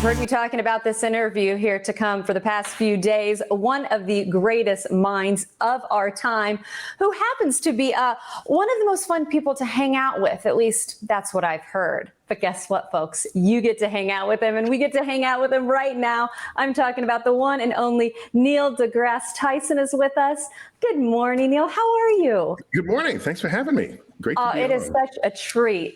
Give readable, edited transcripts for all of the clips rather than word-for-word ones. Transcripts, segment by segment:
Heard you talking about this interview here to come for the past few days. One of the greatest minds of our time, who happens to be one of the most fun people to hang out with. At least that's what I've heard. But guess what, folks? You get to hang out with him, and we get to hang out with him right now. I'm talking about the one and only Neil deGrasse Tyson is with us. Good morning, Neil. How are you? Good morning. Thanks for having me. Great to be It on. is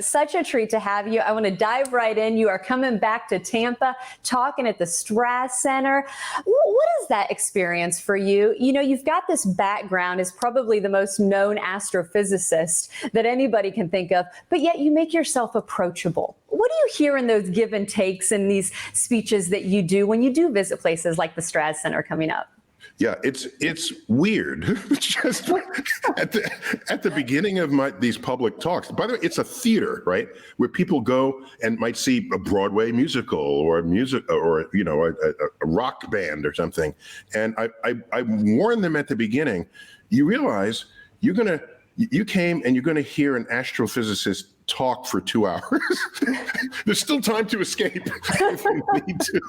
such a treat to have you. I want to dive right in. You are coming back to Tampa, talking at the Straz Center. What is that experience for you? You know, you've got this background as probably the most known astrophysicist that anybody can think of, but yet you make yourself approachable. What do you hear in those give and takes in these speeches that you do when you do visit places like the Straz Center coming up? Yeah, it's weird. Just at the beginning of these public talks. By the way, it's a theater, right, where people go and might see a Broadway musical or a rock band or something. And I warn them at the beginning. You realize you came and you're gonna hear an astrophysicist talk for 2 hours. There's still time to escape if you need to.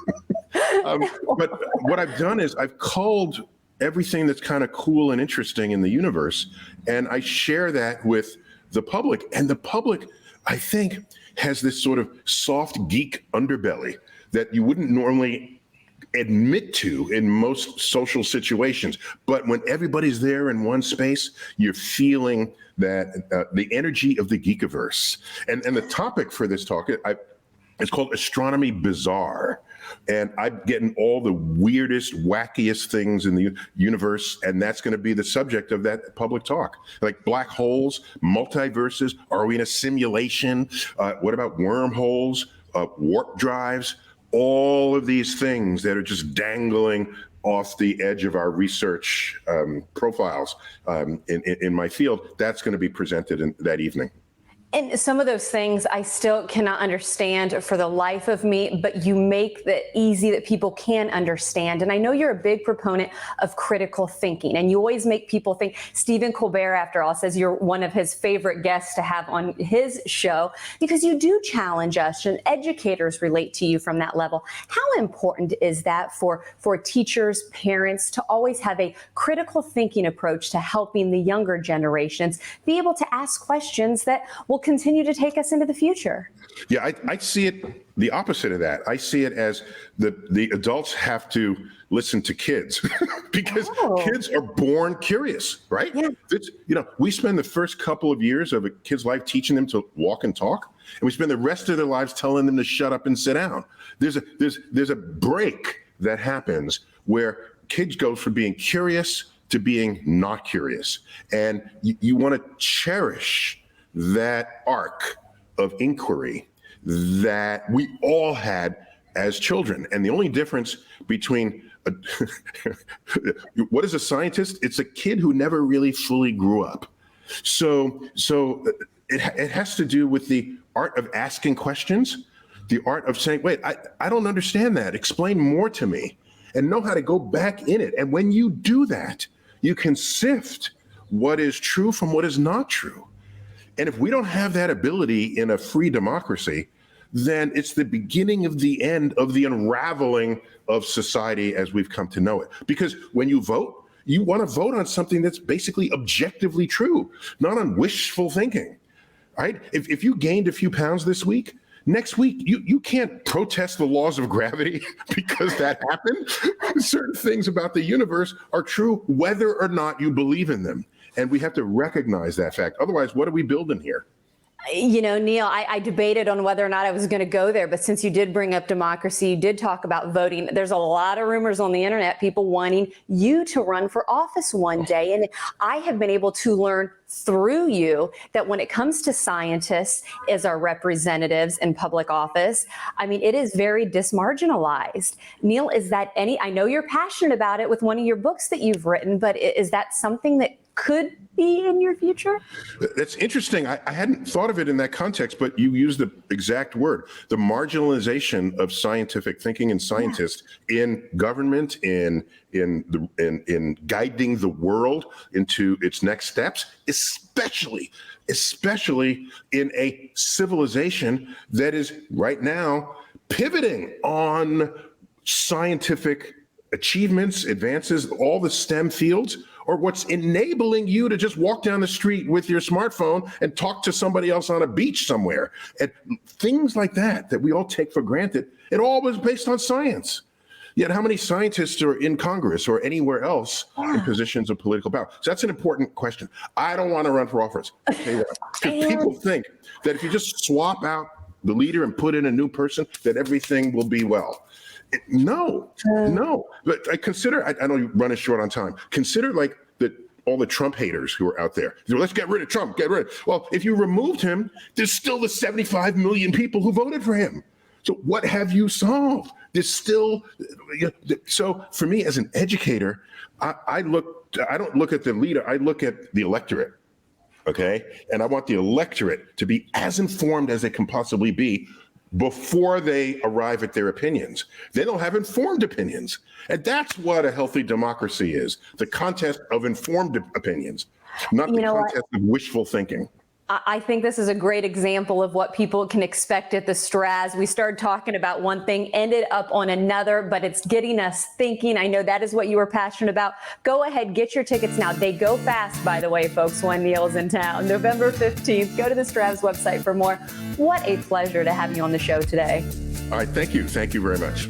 But what I've done is I've culled everything that's kind of cool and interesting in the universe, and I share that with the public. And the public, I think, has this sort of soft geek underbelly that you wouldn't normally admit to in most social situations. But when everybody's there in one space, you're feeling that the energy of the geekiverse. And the topic for this talk, it's called Astronomy Bizarre. And I'm getting all the weirdest, wackiest things in the universe, and that's going to be the subject of that public talk. Like black holes, multiverses, are we in a simulation? What about wormholes, warp drives? All of these things that are just dangling off the edge of our research profiles in my field, that's going to be presented that evening. And some of those things I still cannot understand for the life of me, but you make that easy that people can understand. And I know you're a big proponent of critical thinking, and you always make people think. Stephen Colbert, after all, says you're one of his favorite guests to have on his show because you do challenge us, and educators relate to you from that level. How important is that for teachers, parents, to always have a critical thinking approach to helping the younger generations be able to ask questions that will continue to take us into the future? Yeah, I see it the opposite of that. I see it as the adults have to listen to kids because kids are born curious, right? Yeah. We spend the first couple of years of a kid's life teaching them to walk and talk, and we spend the rest of their lives telling them to shut up and sit down. There's a break that happens where kids go from being curious to being not curious, and you want to cherish that arc of inquiry that we all had as children. And the only difference between what is a scientist? It's a kid who never really fully grew up. So it has to do with the art of asking questions, the art of saying, wait, I don't understand that. Explain more to me, and know how to go back in it. And when you do that, you can sift what is true from what is not true. And if we don't have that ability in a free democracy, then it's the beginning of the end of the unraveling of society as we've come to know it. Because when you vote, you want to vote on something that's basically objectively true, not on wishful thinking, right? If you gained a few pounds this week, next week, you can't protest the laws of gravity because that happened. Certain things about the universe are true whether or not you believe in them. And we have to recognize that fact. Otherwise, what are we building here? You know, Neil, I debated on whether or not I was going to go there, but since you did bring up democracy, you did talk about voting. There's a lot of rumors on the internet, people wanting you to run for office one day. And I have been able to learn through you that when it comes to scientists as our representatives in public office, I mean, it is very dismarginalized. Neil, is that I know you're passionate about it with one of your books that you've written, but is that something that could be in your future? That's interesting. I hadn't thought of it in that context, but you used the exact word, the marginalization of scientific thinking and scientists in government, in guiding the world into its next steps, especially in a civilization that is right now pivoting on scientific achievements, advances, all the STEM fields, or what's enabling you to just walk down the street with your smartphone and talk to somebody else on a beach somewhere. And things like that we all take for granted, it all was based on science. Yet how many scientists are in Congress or anywhere else in positions of political power? So that's an important question. I don't want to run for office. Because people think that if you just swap out the leader and put in a new person, that everything will be well. No. But I know you're running short on time. Consider like all the Trump haters who are out there. Let's get rid of Trump, Well, if you removed him, there's still the 75 million people who voted for him. So what have you solved? There's still, so for me as an educator, I don't look at the leader, I look at the electorate, okay? And I want the electorate to be as informed as they can possibly be before they arrive at their opinions. Then they'll have informed opinions. And that's what a healthy democracy is, the contest of informed opinions, not the contest of wishful thinking. I think this is a great example of what people can expect at the Straz. We started talking about one thing, ended up on another, but it's getting us thinking. I know that is what you were passionate about. Go ahead, get your tickets now. They go fast, by the way, folks, when Neil's in town. November 15th. Go to the Straz website for more. What a pleasure to have you on the show today. All right, thank you. Thank you very much.